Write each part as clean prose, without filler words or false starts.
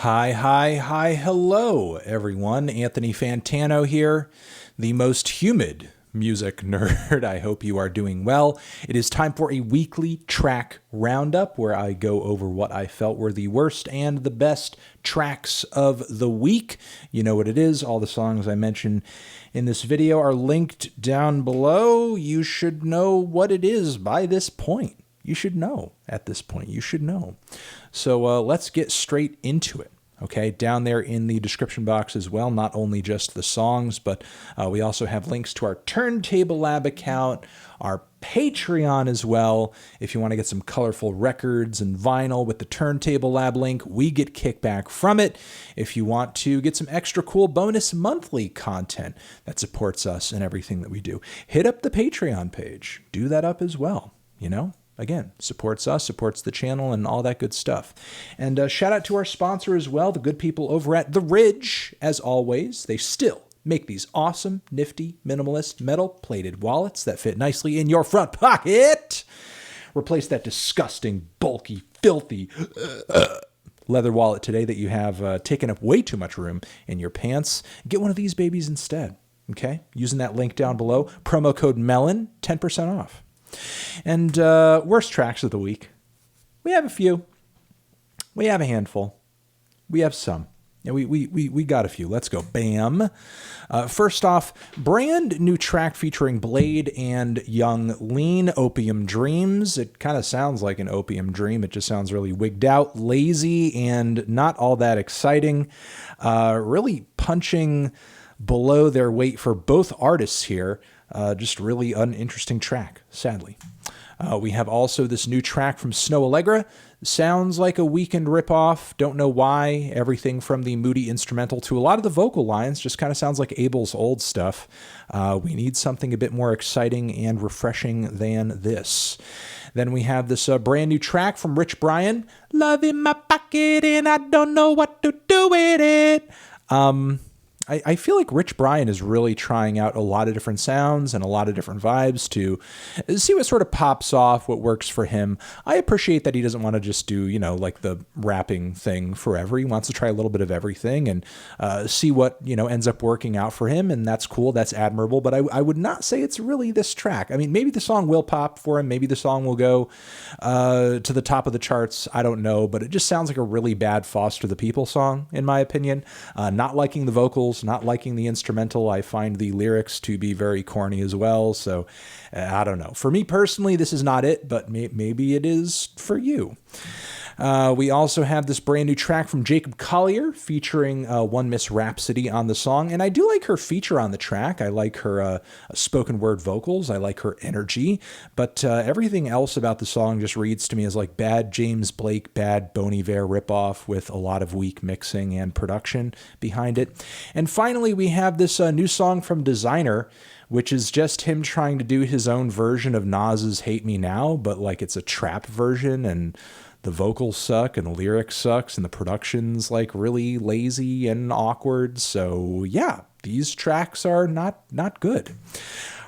Hi, hello, everyone. Anthony Fantano here, the most humid music nerd. I hope you are doing well. It is time for a weekly track roundup where I go over what I felt were the worst and the best tracks of the week. You know what it is. All the songs I mention in this video are linked down below. You should know what it is by this point. You should know at this point. You should know. So let's get straight into it. Okay, down there in the description box as well, not only just the songs, but we also have links to our Turntable Lab account, our Patreon as well. If you want to get some colorful records and vinyl with the Turntable Lab link, we get kickback from it. If you want to get some extra cool bonus monthly content that supports us and everything that we do, hit up the Patreon page. Do that up as well, you know? Again, supports us, supports the channel, and all that good stuff. And shout out to our sponsor as well, the good people over at The Ridge. As always, they still make these awesome, nifty, minimalist, metal-plated wallets that fit nicely in your front pocket. Replace that disgusting, bulky, filthy leather wallet today that you have taken up way too much room in your pants. Get one of these babies instead, okay? Using that link down below, promo code MELON, 10% off. And worst tracks of the week. We have a few. We have a handful. We have some. Yeah, we got a few. Let's go. Bam. First off, brand new track featuring Blade and Young Lean, Opium Dreams. It kind of sounds like an opium dream. It just sounds really wigged out, lazy, and not all that exciting. Really punching below their weight for both artists here. Just really uninteresting track, sadly. We have also this new track from Snow Allegra. Sounds like a Weekend ripoff. Don't know why. Everything from the moody instrumental to a lot of the vocal lines just kind of sounds like Abel's old stuff. We need something a bit more exciting and refreshing than this. Then we have this brand new track from Rich Brian. Love in my pocket and I don't know what to do with it. I feel like Rich Brian is really trying out a lot of different sounds and a lot of different vibes to see what sort of pops off, what works for him. I appreciate that he doesn't want to just do, you know, like the rapping thing forever. He wants to try a little bit of everything and see what, you know, ends up working out for him. And that's cool. That's admirable. But I would not say it's really this track. I mean, maybe the song will pop for him. Maybe the song will go to the top of the charts. I don't know. But it just sounds like a really bad Foster the People song, in my opinion. Not liking the vocals. Not liking the instrumental. I find the lyrics to be very corny as well. So I don't know. For me personally, this is not it, but maybe it is for you. We also have this brand new track from Jacob Collier featuring One Miss Rhapsody on the song. And I do like her feature on the track. I like her spoken word vocals. I like her energy. But everything else about the song just reads to me as like bad James Blake, bad Bon Iver ripoff with a lot of weak mixing and production behind it. And finally, we have this new song from Designer, which is just him trying to do his own version of Nas's Hate Me Now, but like it's a trap version, and the vocals suck and the lyrics sucks and the production's like really lazy and awkward. So yeah, these tracks are not good.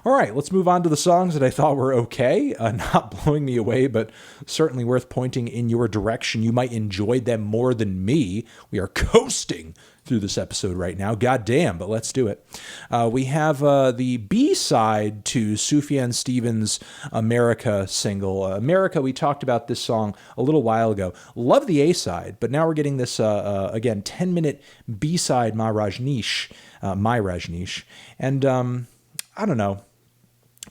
All right, let's move on to the songs that I thought were okay. Not blowing me away, but certainly worth pointing in your direction. You might enjoy them more than me. We are coasting through this episode right now. God damn, but let's do it. We have the B-side to Sufjan Stevens' America single. America, we talked about this song a little while ago. Love the A-side, but now we're getting this, again, 10-minute B-side, My Rajneesh. And I don't know.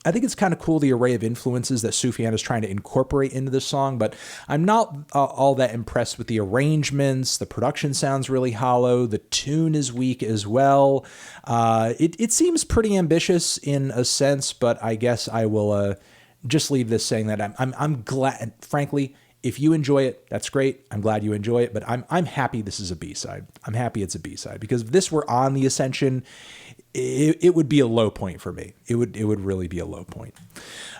I think it's kind of cool, the array of influences that Sufjan is trying to incorporate into this song, but I'm not all that impressed with the arrangements. The production sounds really hollow. The tune is weak as well. It seems pretty ambitious in a sense, but I guess I will just leave this saying that I'm glad, frankly, if you enjoy it, that's great. I'm glad you enjoy it, but I'm happy this is a B-side. I'm happy it's a B-side, because if this were on the Ascension, it would be a low point for me. It would really be a low point.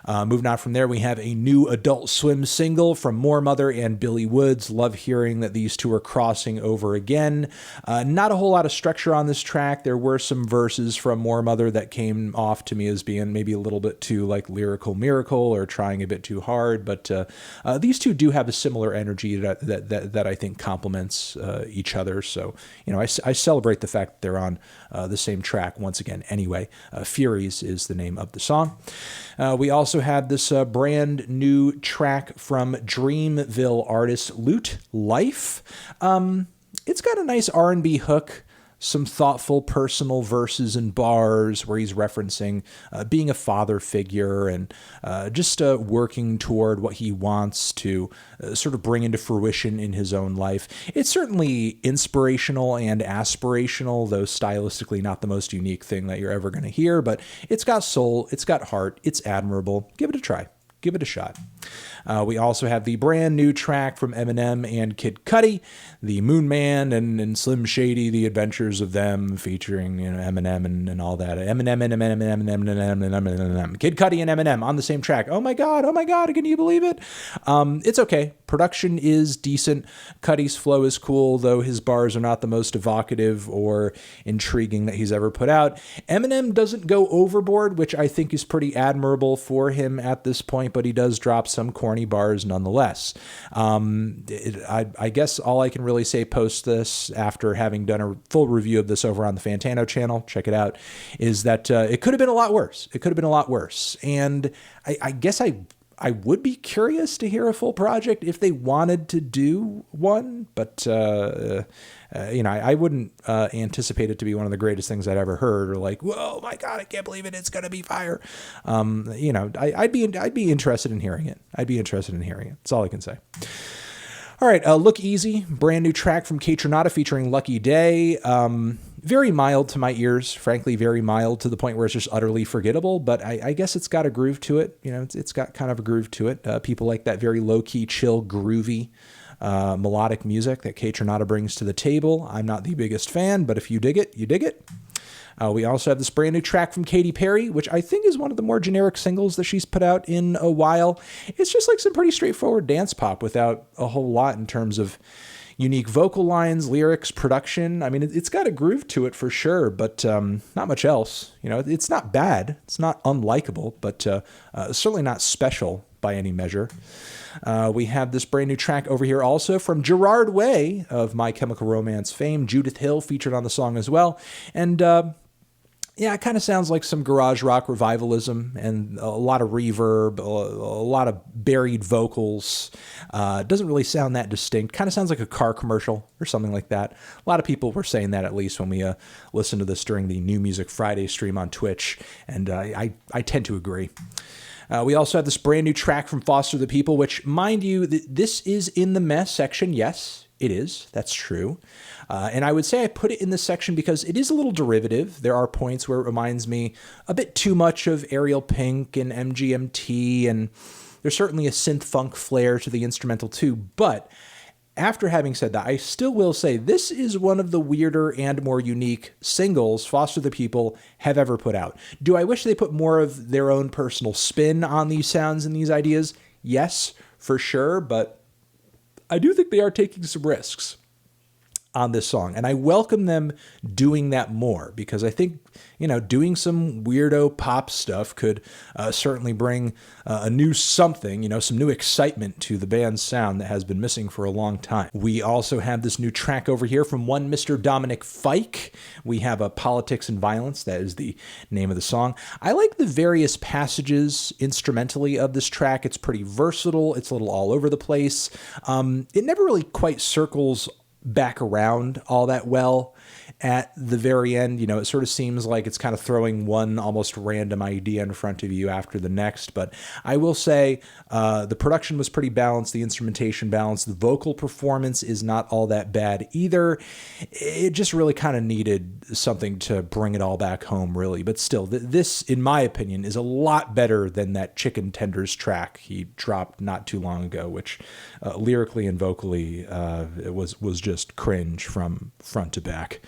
Moving on from there, we have a new Adult Swim single from Moor Mother and Billy Woods. Love hearing that these two are crossing over again. Not a whole lot of structure on this track. There were some verses from Moor Mother that came off to me as being maybe a little bit too like lyrical miracle or trying a bit too hard. But these two do have a similar energy that I think complements each other. So, I celebrate the fact that they're on the same track once again. Anyway, Furies is the name of the song. We also have this brand new track from Dreamville artist Lute, Life. It's got a nice R&B hook, some thoughtful personal verses and bars where he's referencing being a father figure and just working toward what he wants to sort of bring into fruition in his own life. It's certainly inspirational and aspirational, though stylistically not the most unique thing that you're ever going to hear, but it's got soul, it's got heart, it's admirable. Give it a try. Give it a shot. We also have the brand new track from Eminem and Kid Cudi, the Moon Man and Slim Shady, The Adventures of Them, featuring Eminem and all that. Eminem, Kid Cudi and Eminem on the same track. Oh my God, can you believe it? It's okay. Production is decent. Cudi's flow is cool, though his bars are not the most evocative or intriguing that he's ever put out. Eminem doesn't go overboard, which I think is pretty admirable for him at this point, but he does drop some corny bars nonetheless. I guess all I can really say post this, after having done a full review of this over on the Fantano channel, check it out, is that it could have been a lot worse. It could have been a lot worse. And I guess I would be curious to hear a full project if they wanted to do one, but I wouldn't anticipate it to be one of the greatest things I'd ever heard, or like, whoa, my God, I can't believe it, it's gonna be fire. I'd be interested in hearing it. That's all I can say. All right, Look Easy, brand new track from Katy featuring Lucky Day. Very mild to my ears, frankly, very mild to the point where it's just utterly forgettable, but I guess it's got a groove to it. It's got kind of a groove to it. People like that very low-key, chill, groovy, melodic music that Katy brings to the table. I'm not the biggest fan, but if you dig it, you dig it. We also have this brand new track from Katy Perry, which I think is one of the more generic singles that she's put out in a while. It's just like some pretty straightforward dance pop without a whole lot in terms of unique vocal lines, lyrics, production. I mean, it's got a groove to it for sure, but not much else. It's not bad. It's not unlikable, but certainly not special by any measure. We have this brand new track over here also from Gerard Way of My Chemical Romance fame. Judith Hill featured on the song as well. And yeah, it kind of sounds like some garage rock revivalism and a lot of reverb, a lot of buried vocals. Doesn't really sound that distinct. Kind of sounds like a car commercial or something like that. A lot of people were saying that, at least when we listened to this during the New Music Friday stream on Twitch, and I tend to agree. We also have this brand new track from Foster the People, which, mind you, this is in the meh section. Yes, it is. That's true. And I would say I put it in this section because it is a little derivative. There are points where it reminds me a bit too much of Ariel Pink and MGMT, and there's certainly a synth funk flair to the instrumental too. But after having said that, I still will say this is one of the weirder and more unique singles Foster the People have ever put out. Do I wish they put more of their own personal spin on these sounds and these ideas? Yes, for sure, but I do think they are taking some risks on this song, and I welcome them doing that more, because I think, doing some weirdo pop stuff could certainly bring a new something, some new excitement to the band's sound that has been missing for a long time. We also have this new track over here from one Mr. Dominic Fike. We have a Politics and Violence. That is the name of the song. I like the various passages instrumentally of this track. It's pretty versatile. It's a little all over the place. It never really quite circles back around all that well at the very end. It sort of seems like it's kind of throwing one almost random idea in front of you after the next. But I will say the production was pretty balanced, the instrumentation balanced, the vocal performance is not all that bad either. It just really kind of needed something to bring it all back home, really. But still, this, in my opinion, is a lot better than that Chicken Tenders track he dropped not too long ago, which lyrically and vocally was just just cringe from front to back.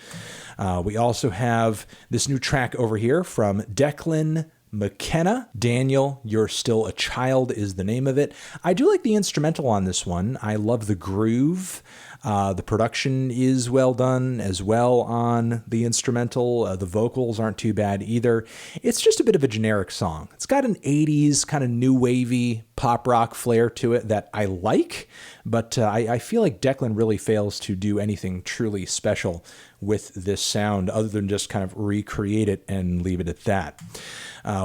We also have this new track over here from Declan, McKenna. Daniel, You're Still a Child is the name of it. I do like the instrumental on this one. I love the groove. The production is well done as well on the instrumental. The vocals aren't too bad either. It's just a bit of a generic song. It's got an 80s kind of new wavy pop rock flair to it that I like, but I feel like Declan really fails to do anything truly special with this sound other than just kind of recreate it and leave it at that.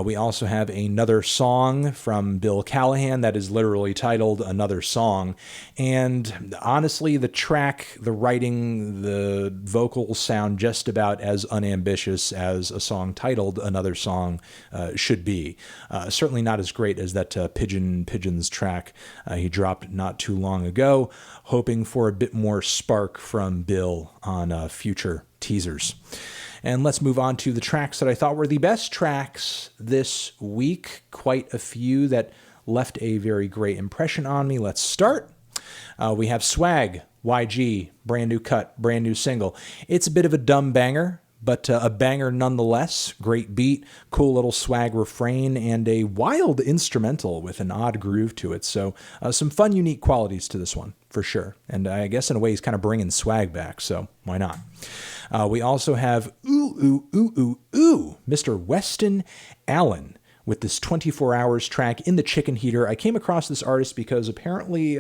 We also have another song from Bill Callahan that is literally titled Another Song. And honestly, the track, the writing, the vocals sound just about as unambitious as a song titled Another Song should be. Certainly not as great as that Pigeons track he dropped not too long ago, hoping for a bit more spark from Bill on future teasers. And let's move on to the tracks that I thought were the best tracks this week. Quite a few that left a very great impression on me. Let's start. We have Swag, YG, brand new cut, brand new single. It's a bit of a dumb banger, but a banger nonetheless. Great beat, cool little swag refrain, and a wild instrumental with an odd groove to it. So some fun, unique qualities to this one, for sure. And I guess in a way he's kind of bringing swag back, so why not? We also have Mr. Weston Allen with this 24 Hours track in the Chicken Heater. I came across this artist because apparently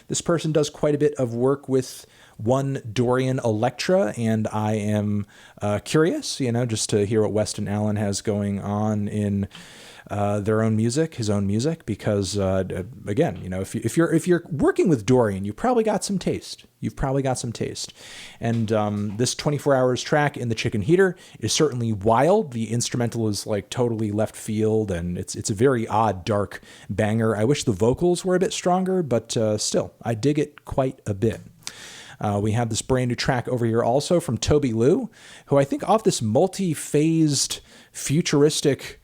this person does quite a bit of work with one Dorian Electra, and I am curious, just to hear what Weston Allen has going on in their own music, his own music, because again, if you're working with Dorian, you probably got some taste. You've probably got some taste. And this 24 Hours track in the Chicken Heater is certainly wild. The instrumental is like totally left field, and it's a very odd, dark banger. I wish the vocals were a bit stronger, but still, I dig it quite a bit. We have this brand new track over here also from Tobi, who I think off this multi-phased, futuristic,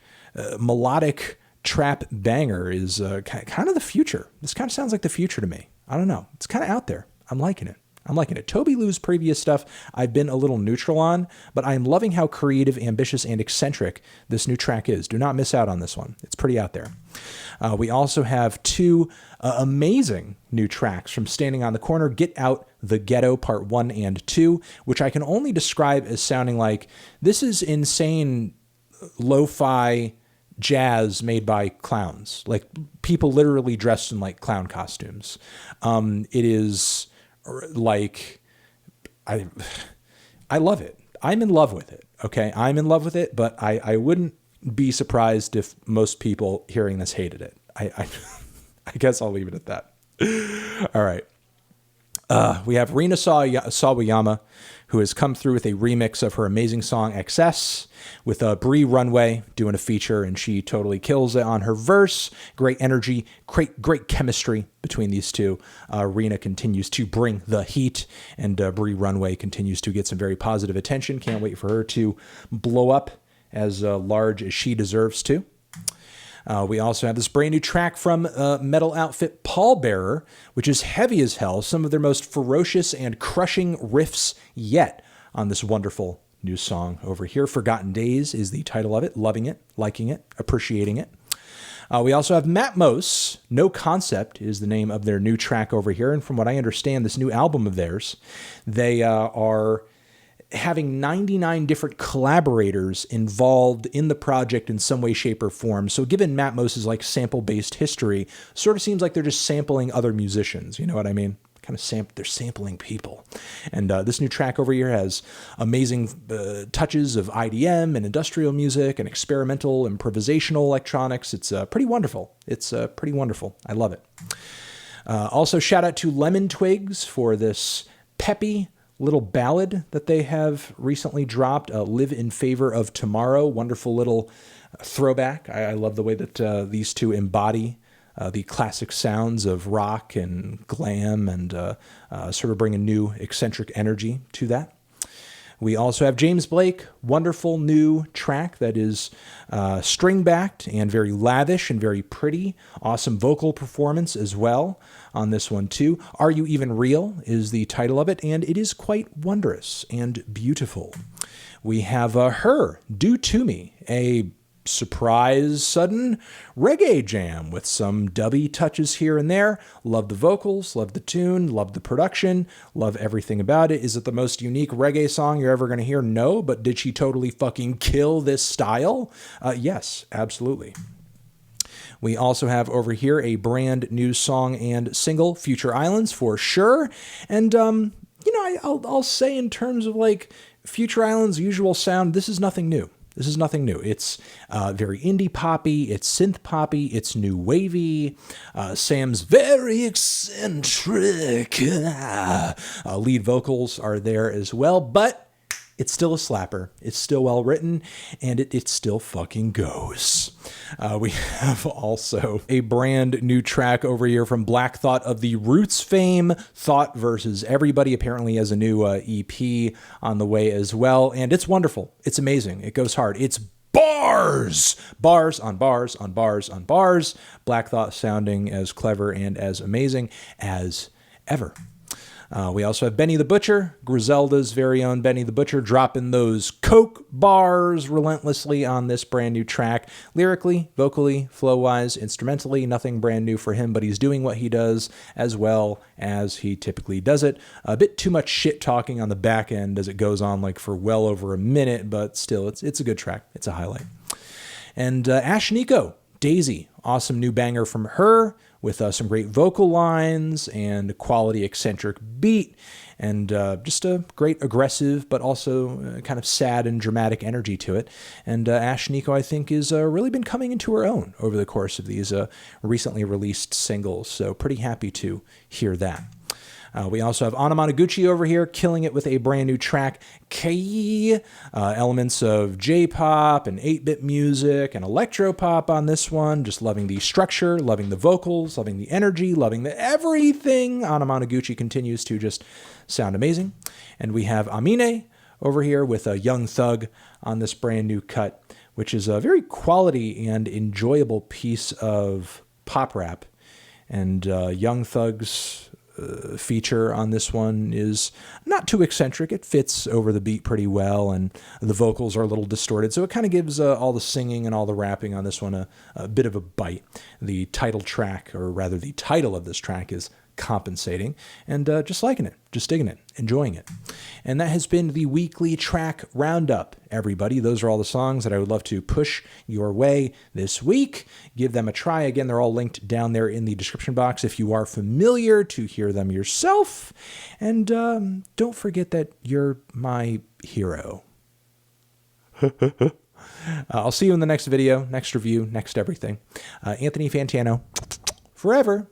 melodic trap banger is kind of the future. This kind of sounds like the future to me. I don't know. It's kind of out there. I'm liking it. Tobi's previous stuff I've been a little neutral on, but I'm loving how creative, ambitious, and eccentric this new track is. Do not miss out on this one. It's pretty out there. We also have two amazing new tracks from Standing on the Corner, Get Out the Ghetto Part 1 and 2, which I can only describe as sounding like this is insane lo-fi jazz made by clowns, like people literally dressed in like clown costumes. It is like, I love it. I'm in love with it. Okay. I'm in love with it, but I wouldn't be surprised if most people hearing this hated it. I guess I'll leave it at that. All right. We have Rina Sawayama, who has come through with a remix of her amazing song XS with Bree Runway doing a feature, and she totally kills it on her verse. Great energy, great chemistry between these two. Rina continues to bring the heat, and Bree Runway continues to get some very positive attention. Can't wait for her to blow up as large as she deserves to. We also have this brand new track from metal outfit Pallbearer, which is heavy as hell, some of their most ferocious and crushing riffs yet on this wonderful new song over here. Forgotten Days is the title of it. Loving it, liking it, appreciating it. We also have Matmos. No Concept is the name of their new track over here. And from what I understand, this new album of theirs, they are having 99 different collaborators involved in the project in some way, shape, or form. So given Matmos' like sample-based history, sort of seems like they're just sampling other musicians. You know what I mean? They're sampling people. And this new track over here has amazing touches of IDM and industrial music and experimental improvisational electronics. It's pretty wonderful. I love it. Also, shout out to Lemon Twigs for this peppy little ballad that they have recently dropped, Live in Favor of Tomorrow. Wonderful little throwback. I love the way that these two embody the classic sounds of rock and glam and sort of bring a new eccentric energy to that. We also have James Blake, wonderful new track that is string-backed and very lavish and very pretty. Awesome vocal performance as well on this one too. Are You Even Real is the title of it, and it is quite wondrous and beautiful. We have H.E.R, Do To Me, a surprise, sudden reggae jam with some dubby touches here and there. Love the vocals, love the tune, love the production, love everything about it. Is it the most unique reggae song you're ever going to hear? No, but did she totally fucking kill this style? Yes, absolutely. We also have over here a brand new song and single, Future Islands, for H.E.R. And, I'll say in terms of like Future Islands' usual sound, this is nothing new. This is nothing new. It's very indie poppy, it's synth poppy, it's new wavy. Sam's very eccentric lead vocals are there as well, but it's still a slapper. It's still well written, and it still fucking goes. We have also a brand new track over here from Black Thought of the Roots fame. Thought versus Everybody apparently has a new EP on the way as well, and it's wonderful. It's amazing. It goes hard. It's bars! Bars on bars on bars on bars. Black Thought sounding as clever and as amazing as ever. We also have Benny the Butcher, Griselda's very own Benny the Butcher, dropping those coke bars relentlessly on this brand new track. Lyrically, vocally, flow-wise, instrumentally, nothing brand new for him, but he's doing what he does as well as he typically does it. A bit too much shit talking on the back end as it goes on like for well over a minute, but still, it's a good track. It's a highlight. And Ashnikko, Daisy, awesome new banger from H.E.R, with some great vocal lines and quality eccentric beat, and just a great aggressive but also kind of sad and dramatic energy to it. And Ashnikko, I think, has really been coming into her own over the course of these recently released singles, so pretty happy to hear that. We also have Anamanaguchi over here, killing it with a brand new track, Katy. Elements of J-pop and 8-bit music and electro-pop on this one. Just loving the structure, loving the vocals, loving the energy, loving the everything. Anamanaguchi continues to just sound amazing. And we have Aminé over here with a Young Thug on this brand new cut, which is a very quality and enjoyable piece of pop rap. And Young Thug's feature on this one is not too eccentric. It fits over the beat pretty well, and the vocals are a little distorted, so it kind of gives all the singing and all the rapping on this one a bit of a bite. The title track, or rather the title of this track, is Compensating, and just liking it, just digging it, enjoying it. And that has been the weekly track roundup, everybody. Those are all the songs that I would love to push your way this week. Give them a try. Again, they're all linked down there in the description box if you are familiar to hear them yourself. And don't forget that you're my hero. I'll see you in the next video, next review, next everything. Anthony Fantano, forever.